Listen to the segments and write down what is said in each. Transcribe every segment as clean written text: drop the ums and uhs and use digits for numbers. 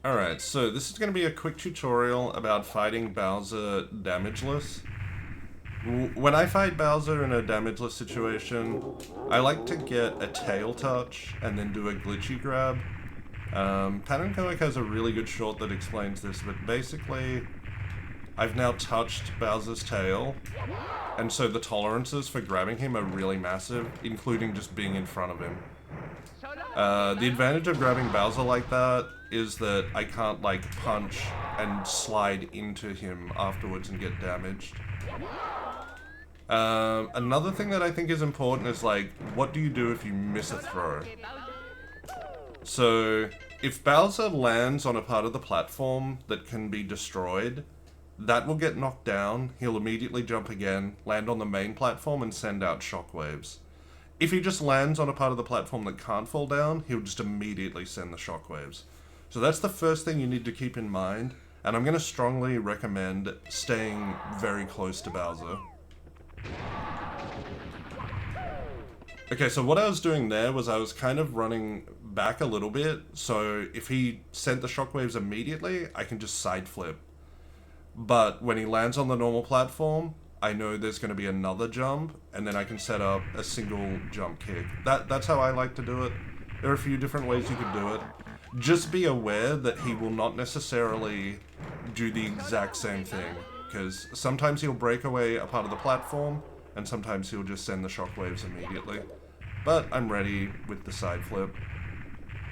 Alright, so this is going to be a quick tutorial about fighting Bowser damageless. When I fight Bowser in a damageless situation, I like to get a tail touch and then do a glitchy grab. Pan and Koic has a really good short that explains this, but basically, I've now touched Bowser's tail, and so the tolerances for grabbing him are really massive, including just being in front of him. The advantage of grabbing Bowser like that is that I can't, like, punch and slide into him afterwards and get damaged. Another thing that I think is important is, like, what do you do if you miss a throw? So, if Bowser lands on a part of the platform that can be destroyed, that will get knocked down, he'll immediately jump again, land on the main platform, and send out shockwaves. If he just lands on a part of the platform that can't fall down, he'll just immediately send the shockwaves. So that's the first thing you need to keep in mind, and I'm going to strongly recommend staying very close to Bowser. Okay, so what I was doing there was I was kind of running back a little bit, so if he sent the shockwaves immediately, I can just side flip. But when he lands on the normal platform, I know there's going to be another jump, and then I can set up a single jump kick. That's how I like to do it. There are a few different ways you could do it. Just be aware that he will not necessarily do the exact same thing, because sometimes he'll break away a part of the platform, and sometimes he'll just send the shockwaves immediately. But I'm ready with the side flip,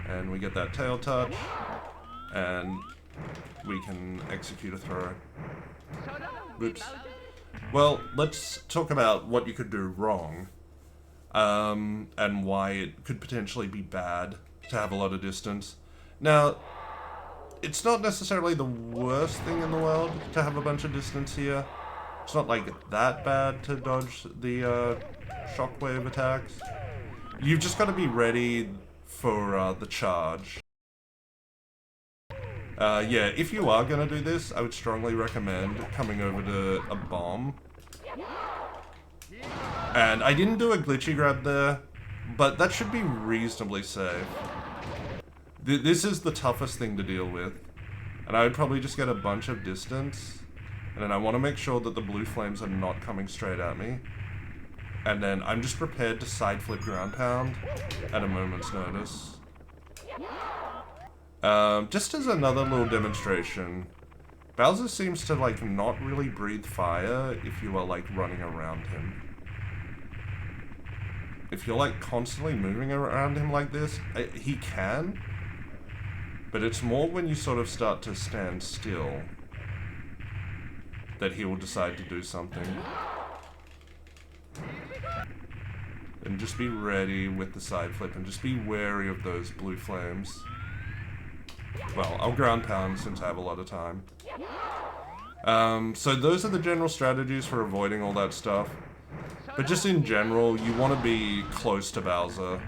and we get that tail touch, and we can execute a throw. Oops. Well, let's talk about what you could do wrong, and why it could potentially be bad to have a lot of distance. Now, it's not necessarily the worst thing in the world to have a bunch of distance here. It's not like that bad to dodge the shockwave attacks. You've just got to be ready for the charge. Yeah, if you are going to do this, I would strongly recommend coming over to a bomb. And I didn't do a glitchy grab there, but that should be reasonably safe. This is the toughest thing to deal with. And I would probably just get a bunch of distance. And then I want to make sure that the blue flames are not coming straight at me. And then I'm just prepared to side flip ground pound at a moment's notice. Just as another little demonstration, Bowser seems to, like, not really breathe fire if you are, like, running around him. If you're, like, constantly moving around him like this, he can, but it's more when you sort of start to stand still that he will decide to do something. And just be ready with the side flip, and just be wary of those blue flames. Well, I'll ground pound since I have a lot of time. So those are the general strategies for avoiding all that stuff. But just in general, you want to be close to Bowser.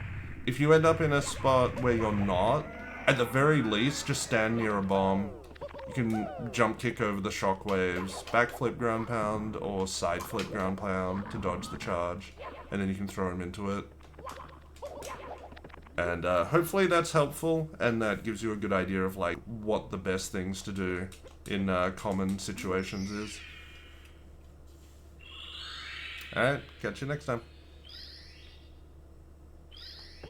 If you end up in a spot where you're not, at the very least, just stand near a bomb. You can jump kick over the shockwaves, backflip ground pound, or side flip ground pound to dodge the charge, and then you can throw him into it. And hopefully that's helpful, and that gives you a good idea of, like, what the best things to do in common situations is. Alright, catch you next time.